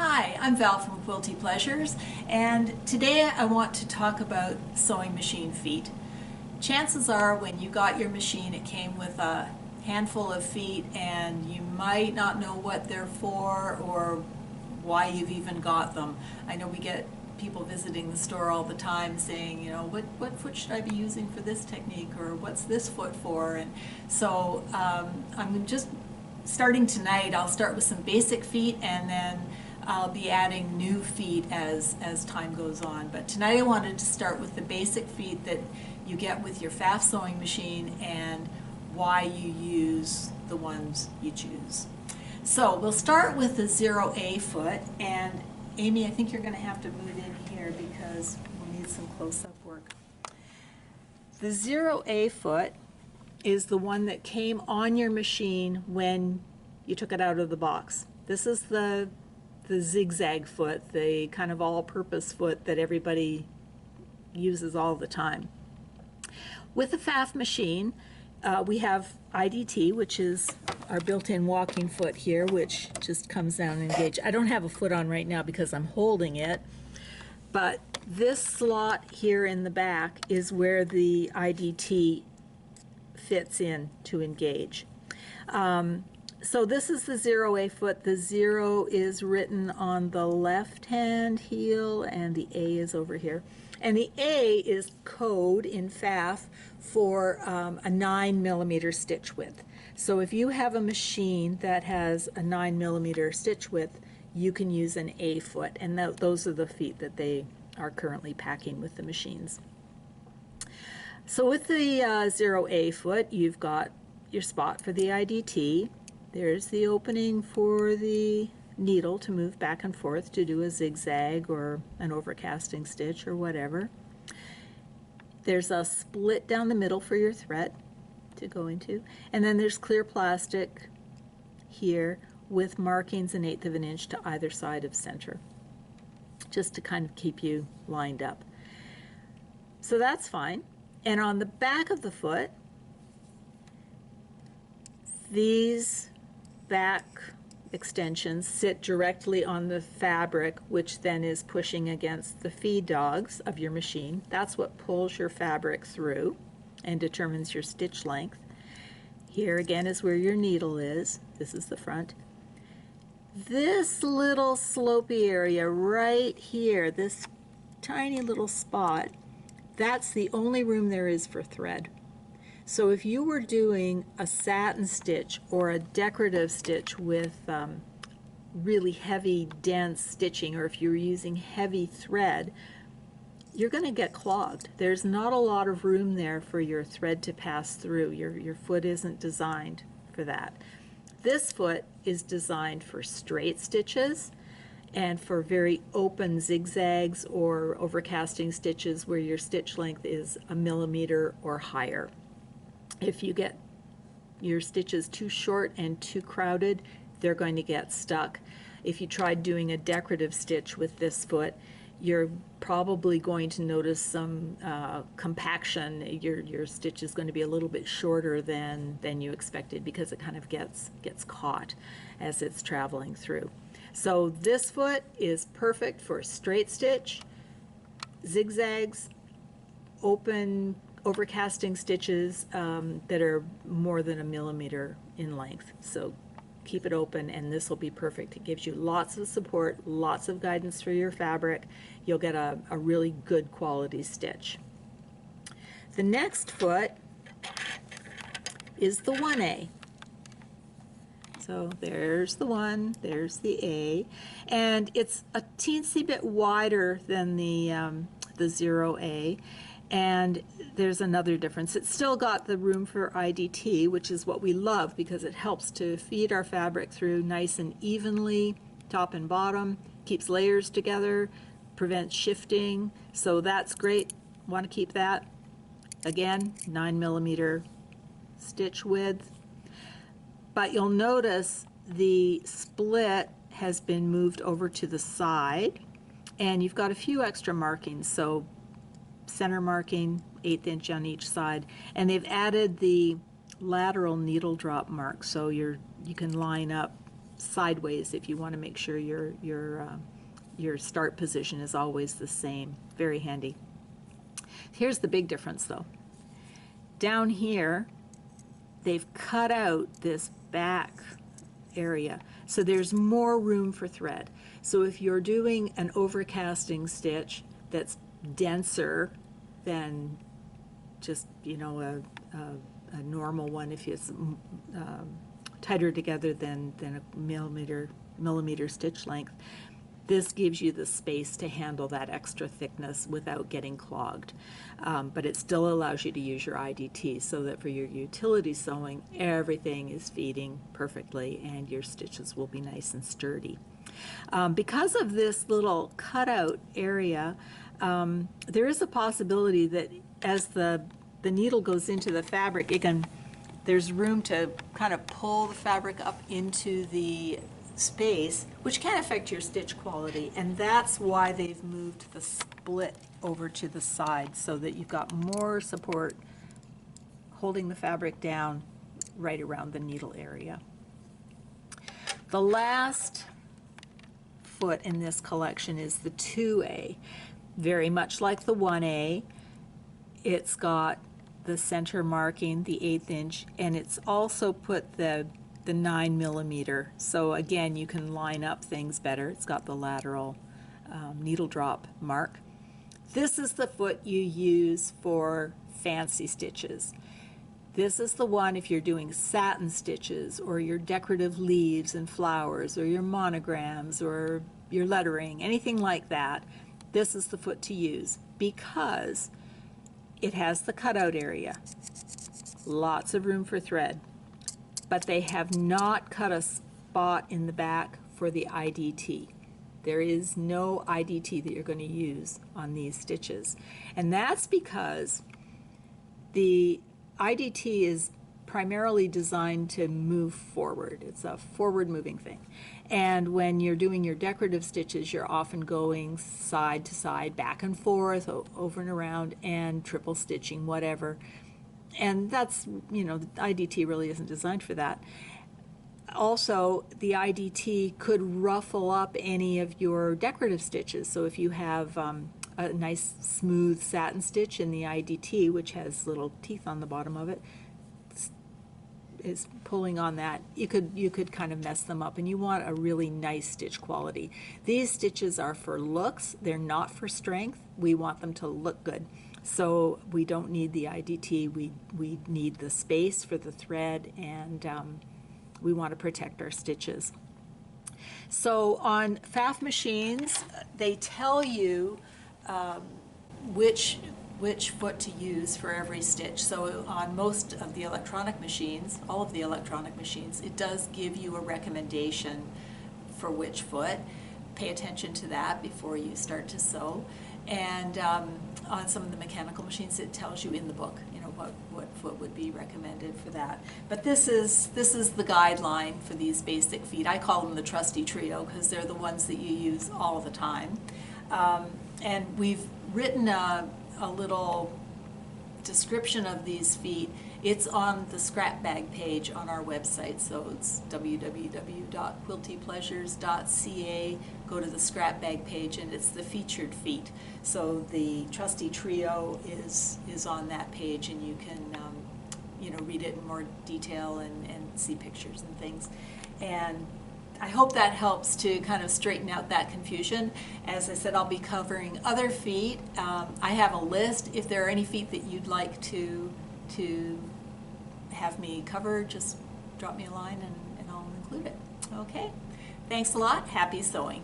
Hi, I'm Val from Quilty Pleasures, and today I want to talk about sewing machine feet. Chances are when you got your machine it came with a handful of feet and you might not know what they're for or why you've even got them. I know we get people visiting the store all the time saying, what foot should I be using for this technique, or what's this foot for? And so I'm just starting tonight. I'll start with some basic feet, and then I'll be adding new feet as time goes on. But tonight I wanted to start with the basic feet that you get with your Pfaff sewing machine and why you use the ones you choose. So we'll start with the 0A foot, and Amy, I think you're going to have to move in here because we'll need some close-up work. The 0A foot is the one that came on your machine when you took it out of the box. This is the zigzag foot, the kind of all-purpose foot that everybody uses all the time. With the Pfaff machine, we have IDT, which is our built-in walking foot here, which just comes down and engages. I don't have a foot on right now because I'm holding it, but this slot here in the back is where the IDT fits in to engage. So this is the 0A foot. The 0 is written on the left-hand heel, and the A is over here. And the A is code in Pfaff for a 9mm stitch width. So if you have a machine that has a 9mm stitch width, you can use an A foot, and those are the feet that they are currently packing with the machines. So with the 0A foot, you've got your spot for the IDT. There's the opening for the needle to move back and forth to do a zigzag or an overcasting stitch or whatever. There's a split down the middle for your thread to go into, and then there's clear plastic here with markings 1/8 of an inch to either side of center, just to kind of keep you lined up. So that's fine. And on the back of the foot, these back extensions sit directly on the fabric, which then is pushing against the feed dogs of your machine. That's what pulls your fabric through and determines your stitch length. Here again is where your needle is. This is the front. This little slopey area right here, this tiny little spot, that's the only room there is for thread. So if you were doing a satin stitch or a decorative stitch with really heavy, dense stitching, or if you're using heavy thread, you're going to get clogged. There's not a lot of room there for your thread to pass through. Your foot isn't designed for that. This foot is designed for straight stitches and for very open zigzags or overcasting stitches where your stitch length is 1mm or higher. If you get your stitches too short and too crowded, they're going to get stuck. If you tried doing a decorative stitch with this foot, you're probably going to notice some compaction. Your stitch is going to be a little bit shorter than you expected because it kind of gets caught as it's traveling through. So this foot is perfect for straight stitch, zigzags, open overcasting stitches that are more than 1mm in length. So keep it open, and this will be perfect. It gives you lots of support, lots of guidance through your fabric. You'll get a really good quality stitch. The next foot is the 1A. So there's the 1, there's the A, and it's a teensy bit wider than the 0A. And there's another difference. It's still got the room for IDT, which is what we love because it helps to feed our fabric through nice and evenly, top and bottom, keeps layers together, prevents shifting. So that's great. Want to keep that. Again, 9mm stitch width. But you'll notice the split has been moved over to the side, and you've got a few extra markings. So center marking, 1/8 inch on each side, and they've added the lateral needle drop mark, so you can line up sideways if you want to make sure your start position is always the same. Very handy. Here's the big difference though. Down here, they've cut out this back area, so there's more room for thread. So if you're doing an overcasting stitch that's denser than just, you know, a normal one, if it's tighter together than a millimeter stitch length, this gives you the space to handle that extra thickness without getting clogged. But it still allows you to use your IDT so that for your utility sewing, everything is feeding perfectly and your stitches will be nice and sturdy. Because of this little cutout area, there is a possibility that as the needle goes into the fabric, there's room to kind of pull the fabric up into the space, which can affect your stitch quality, and that's why they've moved the split over to the side so that you've got more support holding the fabric down right around the needle area. The last foot in this collection is the 2A. Very much like the 1A, it's got the center marking, the 1/8 inch, and it's also put the 9 millimeter. So again, you can line up things better. It's got the lateral needle drop mark. This is the foot you use for fancy stitches. This is the one if you're doing satin stitches or your decorative leaves and flowers or your monograms or your lettering, anything like that. This is the foot to use because it has the cutout area, lots of room for thread, but they have not cut a spot in the back for the IDT. There is no IDT that you're going to use on these stitches, and that's because the IDT is primarily designed to move forward. It's a forward moving thing, and when you're doing your decorative stitches, you're often going side to side, back and forth, over and around, and triple stitching, whatever. And that's, you know, the IDT really isn't designed for that. Also, the IDT could ruffle up any of your decorative stitches. So if you have a nice smooth satin stitch in the IDT, which has little teeth on the bottom of it, is pulling on that, you could kind of mess them up, and you want a really nice stitch quality. These stitches are for looks, they're not for strength. We want them to look good. So we don't need the IDT, we need the space for the thread, and we want to protect our stitches. So on Pfaff machines, they tell you which foot to use for every stitch. So on most of the electronic machines, all of the electronic machines, it does give you a recommendation for which foot. Pay attention to that before you start to sew. And on some of the mechanical machines, it tells you in the book, you know, what foot would be recommended for that. But this is the guideline for these basic feet. I call them the Trusty trio because they're the ones that you use all the time. And we've written a little description of these feet. It's on the scrap bag page on our website, so it's www.quiltypleasures.ca. Go to the scrap bag page, and it's the featured feet. So the Trusty trio is on that page, and you can you know, read it in more detail and see pictures and things. And I hope that helps to kind of straighten out that confusion. As I said, I'll be covering other feet. I have a list. If there are any feet that you'd like to have me cover, just drop me a line and I'll include it. Okay? Thanks a lot. Happy sewing.